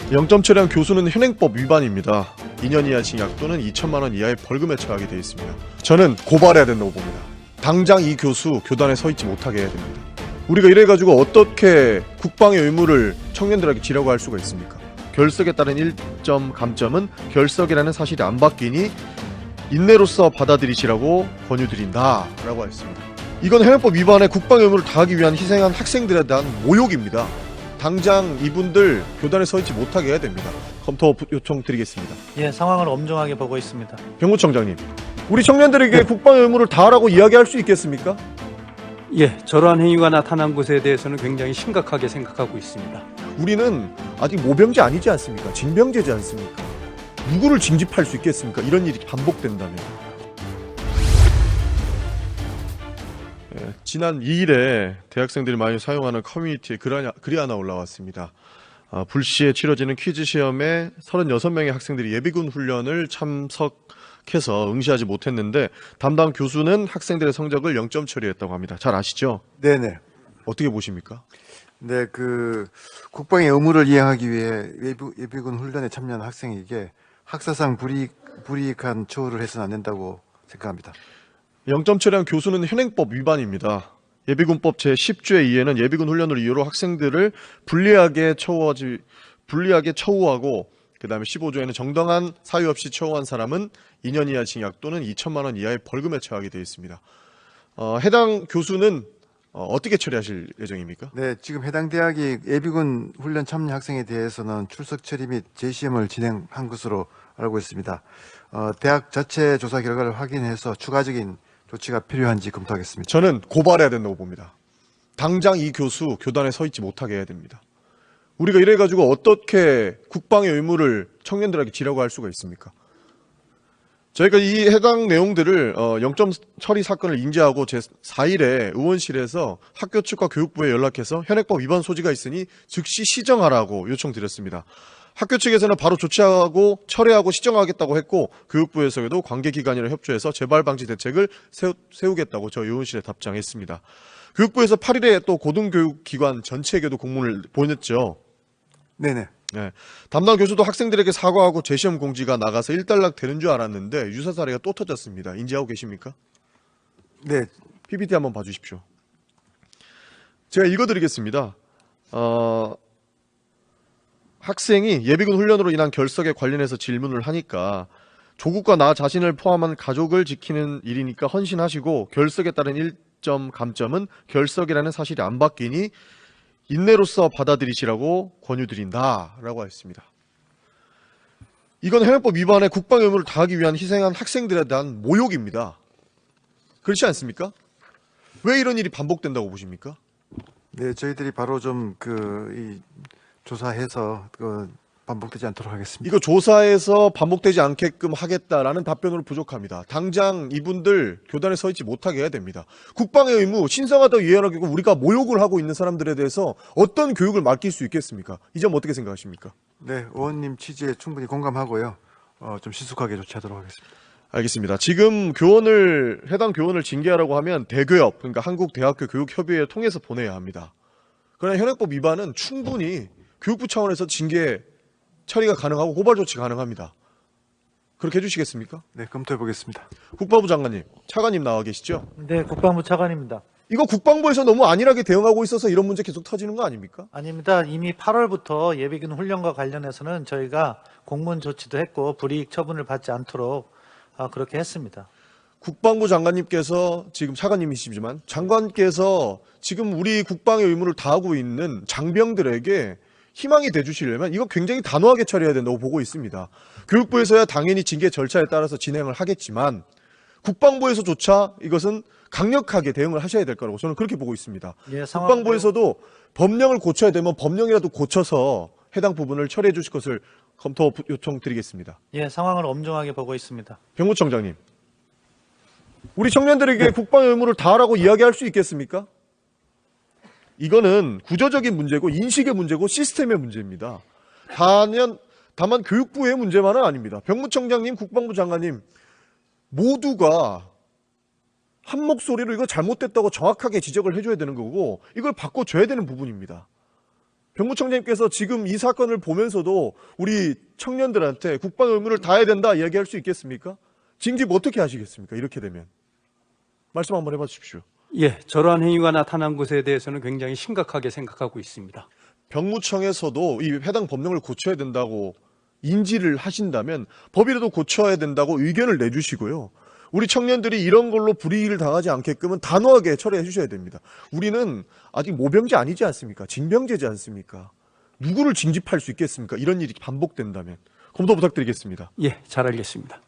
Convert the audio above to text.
0점 처리한 교수는 현행법 위반입니다. 2년 이하 징역 또는 2천만 원 이하의 벌금에 처하게 되어 있습니다. 저는 고발해야 된다고 봅니다. 당장 이 교수 교단에 서 있지 못하게 해야 됩니다. 우리가 이래가지고 어떻게 국방의 의무를 청년들에게 지라고 할 수가 있습니까? 결석에 따른 1점 감점은 결석이라는 사실이 안 바뀌니 인내로서 받아들이시라고 권유드린다 라고 했습니다. 이건 현행법 위반에 국방의 의무를 다하기 위한 희생한 학생들에 대한 모욕입니다. 당장 이분들 교단에 서 있지 못하게 해야 됩니다. 검토 요청 드리겠습니다. 예, 상황을 엄중하게 보고 있습니다. 병무청장님, 우리 청년들에게 국방의 의무를 다하라고 이야기할 수 있겠습니까? 예, 저러한 행위가 나타난 것에 대해서는 굉장히 심각하게 생각하고 있습니다. 우리는 아직 모병제 아니지 않습니까? 징병제지 않습니까? 누구를 징집할 수 있겠습니까? 이런 일이 반복된다면. 지난 2일에 대학생들이 많이 사용하는 커뮤니티에 글이 하나 올라왔습니다. 불시에 치러지는 퀴즈 시험에 36명의 학생들이 예비군 훈련을 참석해서 응시하지 못했는데 담당 교수는 학생들의 성적을 0점 처리했다고 합니다. 잘 아시죠? 네네. 어떻게 보십니까? 네, 국방의 의무를 이행하기 위해 예비군 훈련에 참여한 학생에게 학사상 불이익한 처우를 해서는 안 된다고 생각합니다. 0점 처리한 교수는 현행법 위반입니다. 예비군법 제10조의 2에는 예비군 훈련을 이유로 학생들을 불리하게 처우하고 그다음에 15조에는 정당한 사유 없이 처우한 사람은 2년 이하 징역 또는 2천만 원 이하의 벌금에 처하게 되어 있습니다. 해당 교수는 어떻게 처리하실 예정입니까? 네, 지금 해당 대학이 예비군 훈련 참여 학생에 대해서는 출석 처리 및 재시험을 진행한 것으로 알고 있습니다. 대학 자체 조사 결과를 확인해서 추가적인 조치가 필요한지 검토하겠습니다. 저는 고발해야 된다고 봅니다. 당장 이 교수 교단에 서 있지 못하게 해야 됩니다. 우리가 이래가지고 어떻게 국방의 의무를 청년들에게 지라고 할 수가 있습니까? 저희가 이 해당 내용들을 0점 처리 사건을 인지하고 제4일에 의원실에서 학교 측과 교육부에 연락해서 현행법 위반 소지가 있으니 즉시 시정하라고 요청드렸습니다. 학교 측에서는 바로 조치하고 철회하고 시정하겠다고 했고 교육부에서도 관계기관이랑 협조해서 재발 방지 대책을 세우겠다고 저희 의원실에 답장했습니다. 교육부에서 8일에 또 고등교육기관 전체에게도 공문을 보냈죠. 네네. 네. 담당 교수도 학생들에게 사과하고 재시험 공지가 나가서 일단락 되는 줄 알았는데 유사 사례가 또 터졌습니다. 인지하고 계십니까? 네. PPT 한번 봐주십시오. 제가 읽어드리겠습니다. 학생이 예비군 훈련으로 인한 결석에 관련해서 질문을 하니까 조국과 나 자신을 포함한 가족을 지키는 일이니까 헌신하시고 결석에 따른 1점 감점은 결석이라는 사실이 안 바뀌니 인내로서 받아들이시라고 권유드린다 라고 했습니다. 이건 현행법 위반에 국방의 의무를 다하기 위한 희생한 학생들에 대한 모욕입니다. 그렇지 않습니까? 왜 이런 일이 반복된다고 보십니까? 네, 저희들이 바로 조사해서 반복되지 않도록 하겠습니다. 이거 조사해서 반복되지 않게끔 하겠다라는 답변으로 부족합니다. 당장 이분들 교단에 서 있지 못하게 해야 됩니다. 국방의 의무 신성하다고 이해하고 우리가 모욕을 하고 있는 사람들에 대해서 어떤 교육을 맡길 수 있겠습니까? 이 점 어떻게 생각하십니까? 네, 의원님 취지에 충분히 공감하고요. 좀 신속하게 조치하도록 하겠습니다. 알겠습니다. 지금 해당 교원을 징계하라고 하면 대교협, 그러니까 한국대학교교육협의회 통해서 보내야 합니다. 그러나 현행법 위반은 충분히 교육부 차원에서 징계 처리가 가능하고 고발 조치 가능합니다. 그렇게 해주시겠습니까? 네, 검토해 보겠습니다. 국방부 장관님, 차관님 나와 계시죠? 네, 국방부 차관입니다. 이거 국방부에서 너무 안일하게 대응하고 있어서 이런 문제 계속 터지는 거 아닙니까? 아닙니다. 이미 8월부터 예비군 훈련과 관련해서는 저희가 공문 조치도 했고 불이익 처분을 받지 않도록 그렇게 했습니다. 국방부 장관님께서 지금 차관님이시지만 장관께서 지금 우리 국방의 의무를 다하고 있는 장병들에게 희망이 돼주시려면 이거 굉장히 단호하게 처리해야 된다고 보고 있습니다. 교육부에서야 당연히 징계 절차에 따라서 진행을 하겠지만 국방부에서조차 이것은 강력하게 대응을 하셔야 될 거라고 저는 그렇게 보고 있습니다. 예, 국방부에서도 법령을 고쳐야 되면 법령이라도 고쳐서 해당 부분을 처리해 주실 것을 검토 요청 드리겠습니다. 예, 상황을 엄중하게 보고 있습니다. 병무청장님, 우리 청년들에게 국방의 의무를 다하라고 이야기할 수 있겠습니까? 이거는 구조적인 문제고 인식의 문제고 시스템의 문제입니다. 다만 교육부의 문제만은 아닙니다. 병무청장님, 국방부 장관님 모두가 한 목소리로 이거 잘못됐다고 정확하게 지적을 해줘야 되는 거고 이걸 바꿔줘야 되는 부분입니다. 병무청장님께서 지금 이 사건을 보면서도 우리 청년들한테 국방 의무를 다해야 된다 이야기할 수 있겠습니까? 징집 어떻게 하시겠습니까? 이렇게 되면. 말씀 한번 해봐 주십시오. 예, 저러한 행위가 나타난 것에 대해서는 굉장히 심각하게 생각하고 있습니다. 병무청에서도 이 해당 법령을 고쳐야 된다고 인지를 하신다면 법이라도 고쳐야 된다고 의견을 내주시고요. 우리 청년들이 이런 걸로 불이익을 당하지 않게끔은 단호하게 처리해 주셔야 됩니다. 우리는 아직 모병제 아니지 않습니까? 징병제지 않습니까? 누구를 징집할 수 있겠습니까? 이런 일이 반복된다면. 검토 부탁드리겠습니다. 예, 잘 알겠습니다.